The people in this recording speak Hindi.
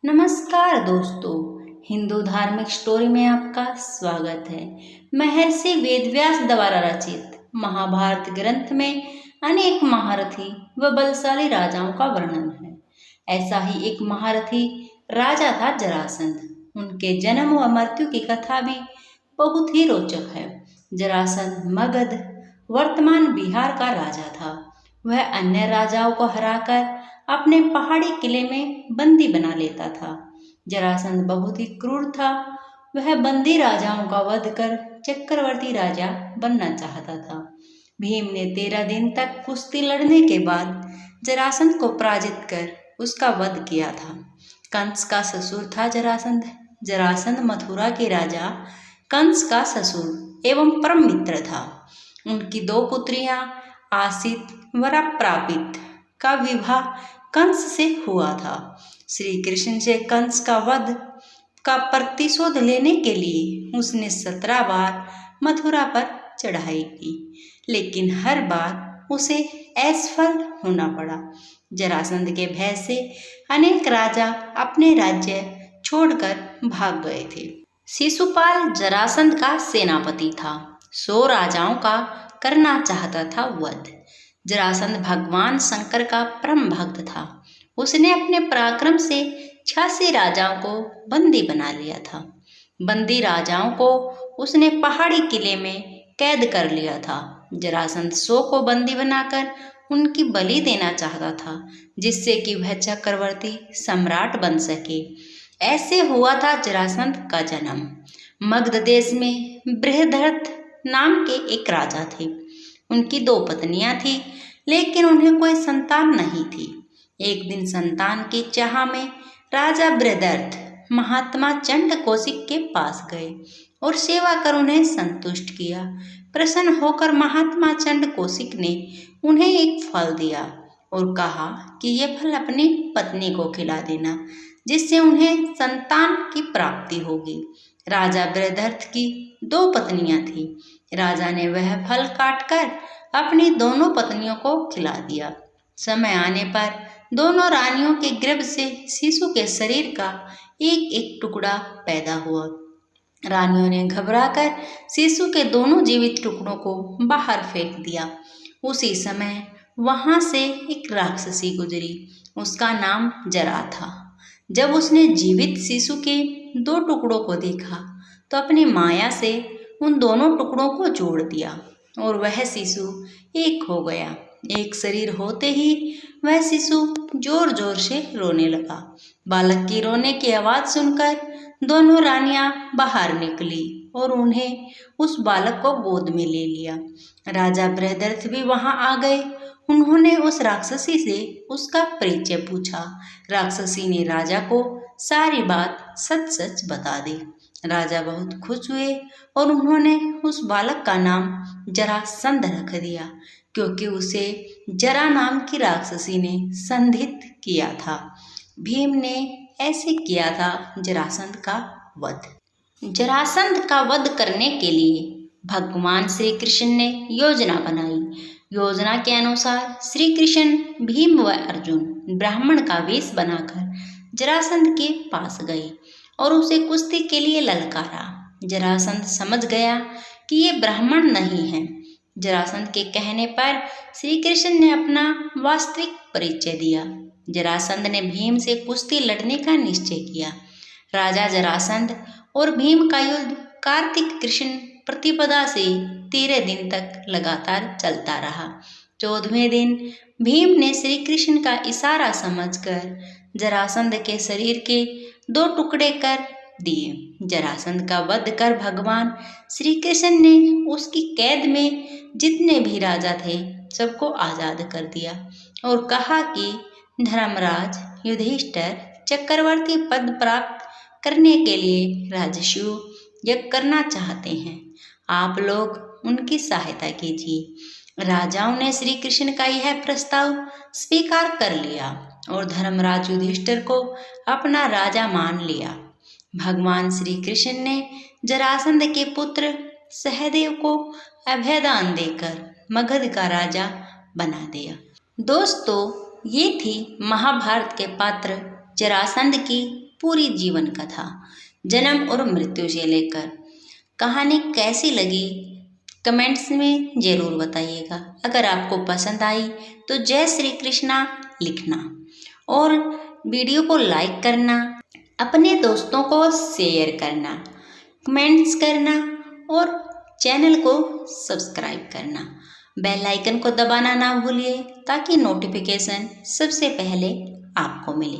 नमस्कार दोस्तों, हिंदू धार्मिक स्टोरी में आपका स्वागत है। महर्षि वेदव्यास द्वारा रचित महाभारत ग्रंथ में अनेक महारथी व बलशाली राजाओं का वर्णन है। ऐसा ही एक महारथी राजा था जरासंध। उनके जन्म व मृत्यु की कथा भी बहुत ही रोचक है। जरासंध मगध वर्तमान बिहार का राजा था। वह अन्य राजाओं को हराकर अपने पहाड़ी किले में बंदी बना लेता था। जरासंध बहुत ही क्रूर था। वह बंदी राजाओं का वध कर चक्रवर्ती राजा बनना चाहता था। भीम ने 13 दिन तक कुश्ती लड़ने के बाद जरासंध को पराजित कर उसका वध किया था। कंस का ससुर था जरासंध। जरासंध मथुरा के राजा कंस का ससुर एवं परम मित्र था। उनकी 2 पुत्रियां आसित व अप्रापित का विवाह कंस से हुआ था। श्री कृष्ण से कंस का वध का प्रतिशोध लेने के लिए उसने 17 बार मथुरा पर चढ़ाई की, लेकिन हर बार उसे असफल होना पड़ा। जरासंध के भय से अनेक राजा अपने राज्य छोड़कर भाग गए थे। शिशुपाल जरासंध का सेनापति था। 100 राजाओं का करना चाहता था वध। जरासंध भगवान शंकर का परम भक्त था। उसने अपने पराक्रम से 86 राजाओं को बंदी बना लिया था। बंदी राजाओं को उसने पहाड़ी किले में कैद कर लिया था। जरासंध 100 को बंदी बनाकर उनकी बलि देना चाहता था, जिससे कि वह चक्रवर्ती सम्राट बन सके। ऐसे हुआ था जरासंध का जन्म। मगध देश में बृहद्रथ नाम के एक राजा थे। उनकी 2 पत्नियां थी, लेकिन उन्हें कोई संतान नहीं थी। एक दिन संतान की चाह में राजा बृहद्रथ महात्मा चंड कौशिक के पास गए और सेवा कर उन्हें संतुष्ट किया। प्रसन्न होकर महात्मा चंड कौशिक ने उन्हें एक फल दिया और कहा कि यह फल अपनी पत्नी को खिला देना, जिससे उन्हें संतान की प्राप्ति होगी। राजा बृहद्रथ की 2 पत्नियां थीं। राजा ने वह फल काटकर अपनी दोनों पत्नियों को खिला दिया। समय आने पर दोनों रानियों के गर्भ से शिशु के शरीर का एक एक टुकड़ा पैदा हुआ। रानियों ने घबराकर शिशु के दोनों जीवित टुकड़ों को बाहर फेंक दिया। उसी समय वहां से एक राक्षसी गुजरी। उसका नाम जरा था। जब उसने जीवित शिशु के 2 टुकड़ों को देखा तो अपनी माया से उन दोनों टुकड़ों को जोड़ दिया और वह शिशु एक हो गया। एक शरीर होते ही वह शिशु जोर जोर से रोने लगा। बालक की रोने की आवाज सुनकर दोनों रानियां बाहर निकली और उन्हें उस बालक को गोद में ले लिया। राजा बृहद्रथ भी वहां आ गए। उन्होंने उस राक्षसी से उसका परिचय पूछा। राक्षसी ने राजा को सारी बात सच सच बता दी। राजा बहुत खुश हुए और उन्होंने उस बालक का नाम जरासंध रख दिया, क्योंकि उसे जरा नाम की राक्षसी ने संधित किया था। भीम ने ऐसे किया था जरासंध का वध। जरासंध का वध करने के लिए भगवान श्री कृष्ण ने योजना बनाई। योजना के अनुसार श्री कृष्ण, भीम व अर्जुन ब्राह्मण का वेश बनाकर जरासंध के पास गए और उसे कुश्ती के लिए ललकारा। जरासंध समझ गया कि ये ब्राह्मण नहीं है। जरासंध के कहने पर श्री कृष्ण ने अपना वास्तविक परिचय दिया। जरासंध ने भीम से कुश्ती लड़ने का निश्चय किया। राजा जरासंध और भीम का युद्ध कार्तिक कृष्ण प्रतिपदा से 13 दिन तक लगातार चलता रहा। 14वें दिन भीम ने श्री कृष्ण का इशारा समझकर जरासंध के शरीर के 2 टुकड़े कर दिए। जरासंध का वध कर भगवान श्री कृष्ण ने उसकी कैद में जितने भी राजा थे सबको आजाद कर दिया और कहा कि धर्मराज युधिष्ठिर चक्रवर्ती पद प्राप्त करने के लिए राजसूय यज्ञ करना चाहते हैं। आप लोग उनकी सहायता कीजिए। राजाओं ने श्री कृष्ण का यह प्रस्ताव स्वीकार कर लिया और धर्मराज युधिष्ठिर को अपना राजा मान लिया। भगवान श्री कृष्ण ने जरासंध के पुत्र सहदेव को अभयदान देकर मगध का राजा बना दिया। दोस्तों, ये थी महाभारत के पात्र जरासंध की पूरी जीवन कथा, जन्म और मृत्यु से लेकर कहानी कैसी लगी कमेंट्स में ज़रूर बताइएगा। अगर आपको पसंद आई तो जय श्री कृष्णा लिखना और वीडियो को लाइक करना, अपने दोस्तों को शेयर करना, कमेंट्स करना और चैनल को सब्सक्राइब करना। बेल आइकन को दबाना ना भूलिए ताकि नोटिफिकेशन सबसे पहले आपको मिले।